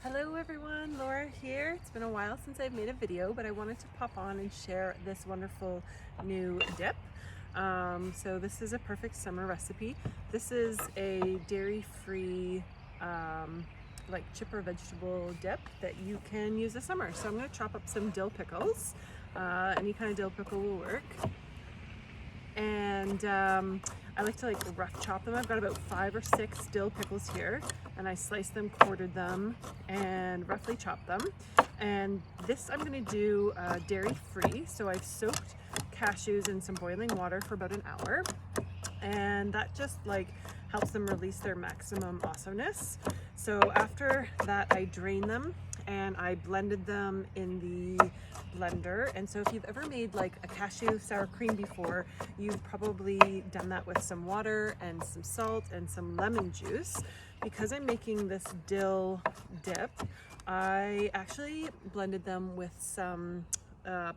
Hello everyone, Laura here. It's been a while since I've made a video, but I wanted to pop on and share this wonderful new dip. So this is a perfect summer recipe. This is a dairy-free like chip or vegetable dip that you can use this summer. So I'm going to chop up some dill pickles. Any kind of dill pickle will work. And I like to rough chop them. I've got about 5 or 6 dill pickles here, and I sliced them, quartered them, and roughly chopped them. And this I'm going to do dairy free. So I've soaked cashews in some boiling water for about an hour, and that just helps them release their maximum awesomeness. So after that, I drain them and I blended them in the blender. And so if you've ever made a cashew sour cream before, you've probably done that with some water and some salt and some lemon juice. Because I'm making this dill dip, I actually blended them with some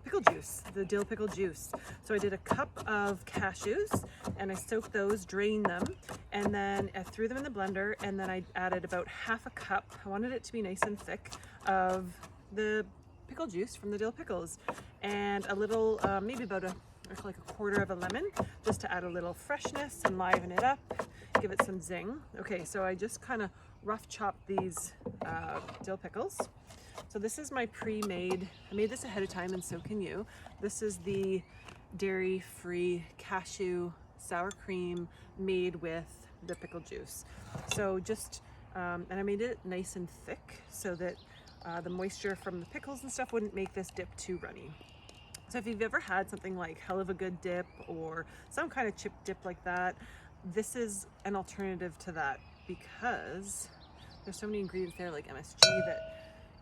pickle juice, the dill pickle juice. So I did a cup of cashews and I soaked those, drained them, and then I threw them in the blender, and then I added about half a cup, I wanted it to be nice and thick, of the pickle juice from the dill pickles, and a little, maybe about a quarter of a lemon, just to add a little freshness and liven it up, give it some zing. Okay, so I just kind of rough chopped these dill pickles. So this is my pre-made, I made this ahead of time and so can you. This is the dairy-free cashew sour cream made with the pickle juice. So just, and I made it nice and thick so that the moisture from the pickles and stuff wouldn't make this dip too runny. So if you've ever had something like Hell of a Good dip or some kind of chip dip like that, this is an alternative to that because there's so many ingredients there like MSG that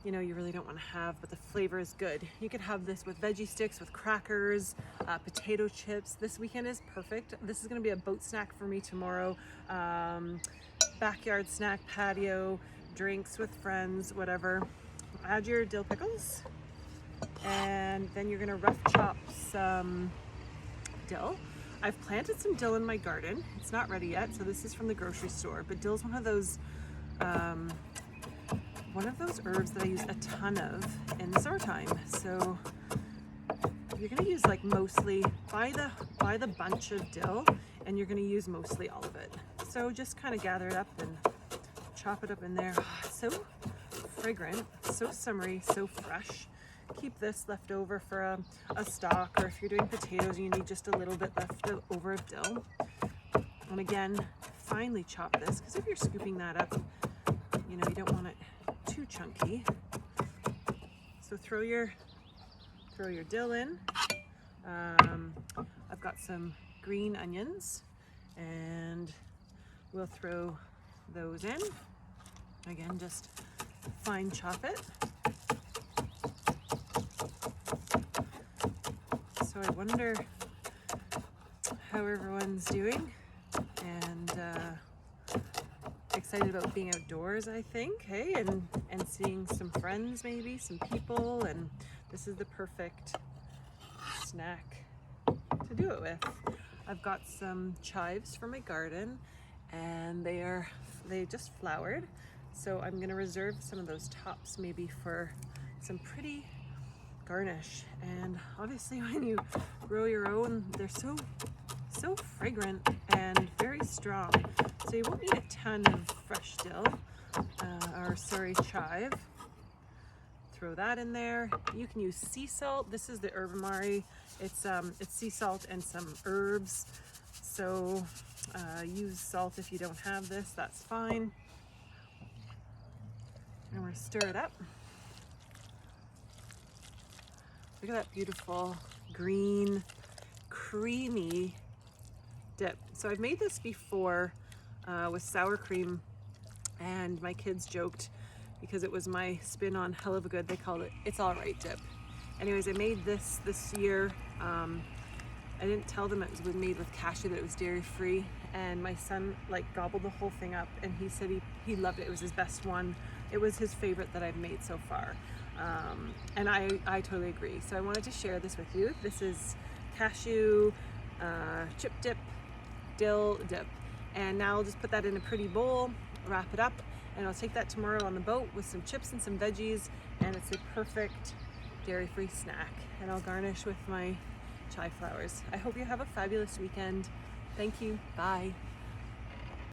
you really don't want to have, but the flavor is good. You could have this with veggie sticks, with crackers, potato chips. This weekend is perfect. This is going to be a boat snack for me tomorrow. Backyard snack, patio, drinks with friends, whatever. Add your dill pickles, and then you're going to rough chop some dill. I've planted some dill in my garden. It's not ready yet, so this is from the grocery store, but dill's one of those herbs that I use a ton of in the summertime. So you're going to use mostly, buy the bunch of dill, and you're going to use mostly all of it. So just kind of gather it up and chop it up in there. So fragrant, so summery, so fresh. Keep this left over for a stock, or if you're doing potatoes and you need just a little bit left over of dill. And again, finely chop this, because if you're scooping that up, you don't want it too chunky. So throw your dill in. I've got some green onions, and we'll throw those in. Again, just fine chop it. So I wonder how everyone's doing, and excited about being outdoors, I think, hey, and seeing some friends, maybe some people, and this is the perfect snack to do it with. I've got some chives from my garden, and they just flowered, so I'm gonna reserve some of those tops maybe for some pretty garnish. And obviously when you grow your own, they're so fragrant and very strong, so you won't need a ton of fresh dill, chive. Throw that in there. You can use sea salt. This is the herbamari. It's sea salt and some herbs, so use salt if you don't have this, that's fine. And we're gonna stir it up. Look at that beautiful green, creamy dip. So I've made this before with sour cream, and my kids joked because it was my spin on Hell of a Good, they called it It's All Right dip. Anyways, I made this year. I didn't tell them it was made with cashew, that it was dairy free, and my son gobbled the whole thing up, and he said he loved it. It was his best one. It was his favorite that I've made so far. And I totally agree. So I wanted to share this with you. This is cashew chip dip, dill dip. And now I'll just put that in a pretty bowl, wrap it up, and I'll take that tomorrow on the boat with some chips and some veggies, and it's a perfect dairy-free snack. And I'll garnish with my chai flowers. I hope you have a fabulous weekend. Thank you. Bye.